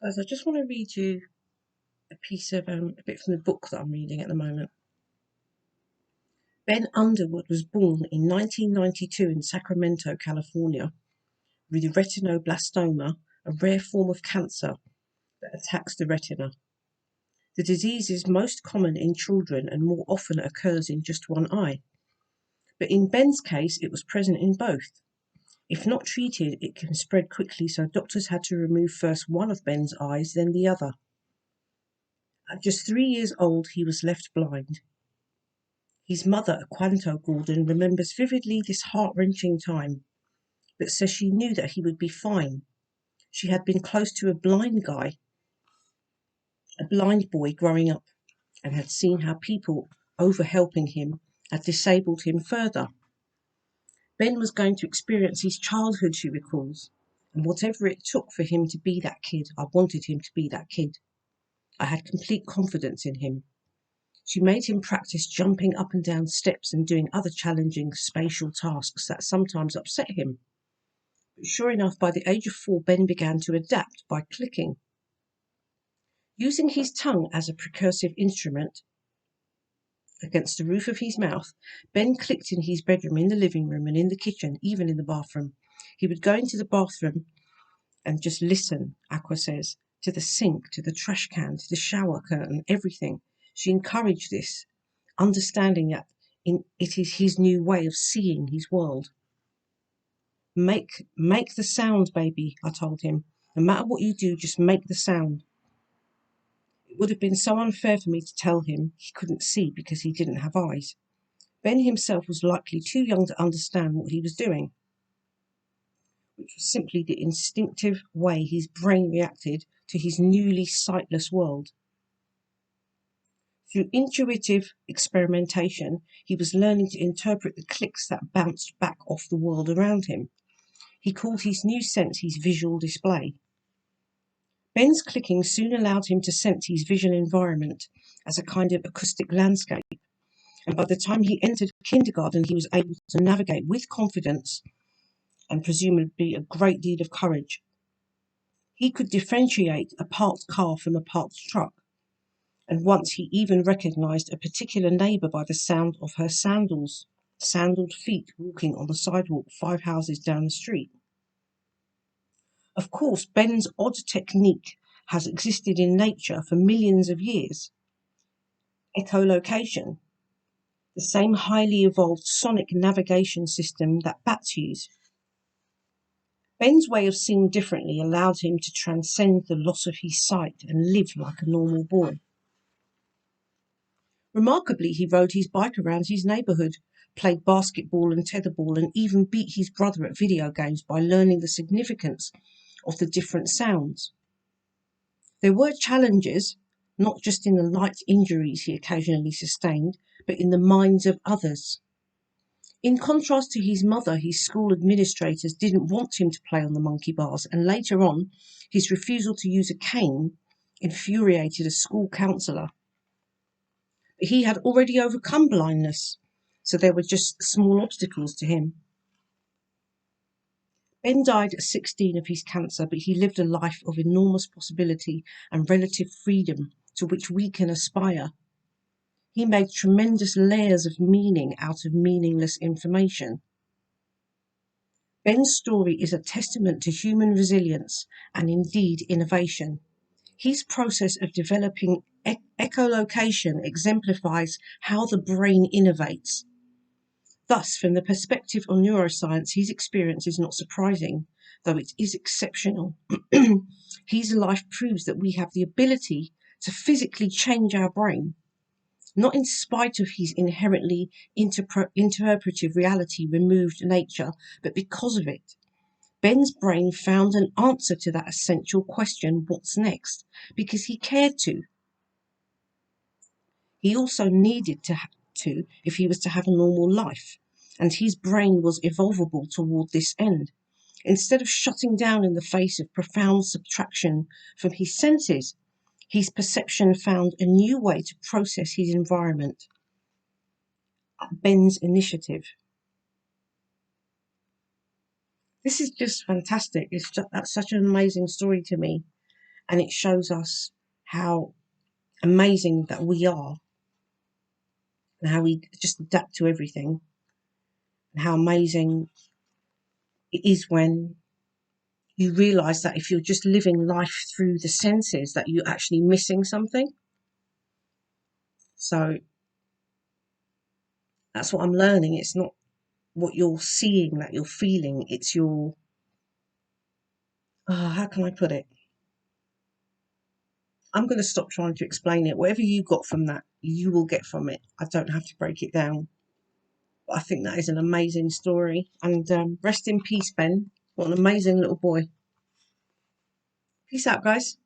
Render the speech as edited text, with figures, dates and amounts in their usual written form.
Guys, I just want to read you a bit from the book that I'm reading at the moment. Ben Underwood was born in 1992 in Sacramento, California, with retinoblastoma, a rare form of cancer that attacks the retina. The disease is most common in children and more often occurs in just one eye. But in Ben's case, it was present in both. If not treated, it can spread quickly, so doctors had to remove first one of Ben's eyes, then the other. At just 3 years old, he was left blind. His mother, Aquanto Gordon, remembers vividly this heart-wrenching time, but says she knew that he would be fine. She had been close to a blind boy growing up, and had seen how people over-helping him had disabled him further. Ben was going to experience his childhood, she recalls, and whatever it took for him to be that kid, I wanted him to be that kid. I had complete confidence in him. She made him practice jumping up and down steps and doing other challenging spatial tasks that sometimes upset him. But sure enough, by the age of 4, Ben began to adapt by clicking. Using his tongue as a percussive instrument against the roof of his mouth, Ben clicked in his bedroom, in the living room, and in the kitchen, even in the bathroom. He would go into the bathroom and just listen, Aqua says, to the sink, to the trash can, to the shower curtain, everything. She encouraged this, understanding that it is his new way of seeing his world. Make the sound, baby, I told him. No matter what you do, just make the sound. It would have been so unfair for me to tell him he couldn't see because he didn't have eyes. Ben himself was likely too young to understand what he was doing, which was simply the instinctive way his brain reacted to his newly sightless world. Through intuitive experimentation, he was learning to interpret the clicks that bounced back off the world around him. He called his new sense his visual display. Ben's clicking soon allowed him to sense his visual environment as a kind of acoustic landscape, and by the time he entered kindergarten, he was able to navigate with confidence and presumably a great deal of courage. He could differentiate a parked car from a parked truck, and once he even recognized a particular neighbor by the sound of her sandaled feet walking on the sidewalk 5 houses down the street. Of course, Ben's odd technique has existed in nature for millions of years. Echolocation, the same highly evolved sonic navigation system that bats use. Ben's way of seeing differently allowed him to transcend the loss of his sight and live like a normal boy. Remarkably, he rode his bike around his neighborhood, played basketball and tetherball, and even beat his brother at video games by learning the significance of the different sounds. There were challenges, not just in the light injuries he occasionally sustained, but in the minds of others. In contrast to his mother, his school administrators didn't want him to play on the monkey bars, and later on, his refusal to use a cane infuriated a school counsellor. But he had already overcome blindness, so there were just small obstacles to him. Ben died at 16 of his cancer, but he lived a life of enormous possibility and relative freedom to which we can aspire. He made tremendous layers of meaning out of meaningless information. Ben's story is a testament to human resilience and indeed innovation. His process of developing echolocation exemplifies how the brain innovates. Thus, from the perspective of neuroscience, his experience is not surprising, though it is exceptional. His life proves that we have the ability to physically change our brain, not in spite of his inherently interpretive reality removed nature, but because of it. Ben's brain found an answer to that essential question, what's next, because he cared to. He also needed to if he was to have a normal life, and his brain was evolvable toward this end. Instead of shutting down in the face of profound subtraction from his senses, his perception found a new way to process his environment. Ben's initiative. This is just fantastic. That's such an amazing story to me. And it shows us how amazing that we are, and how we just adapt to everything, and how amazing it is when you realize that if you're just living life through the senses, that you're actually missing something. So that's what I'm learning. It's not what you're seeing that you're feeling, it's your, how can I put it? I'm going to stop trying to explain it. Whatever you got from that, you will get from it. I don't have to break it down. But I think that is an amazing story. And rest in peace, Ben. What an amazing little boy. Peace out, guys.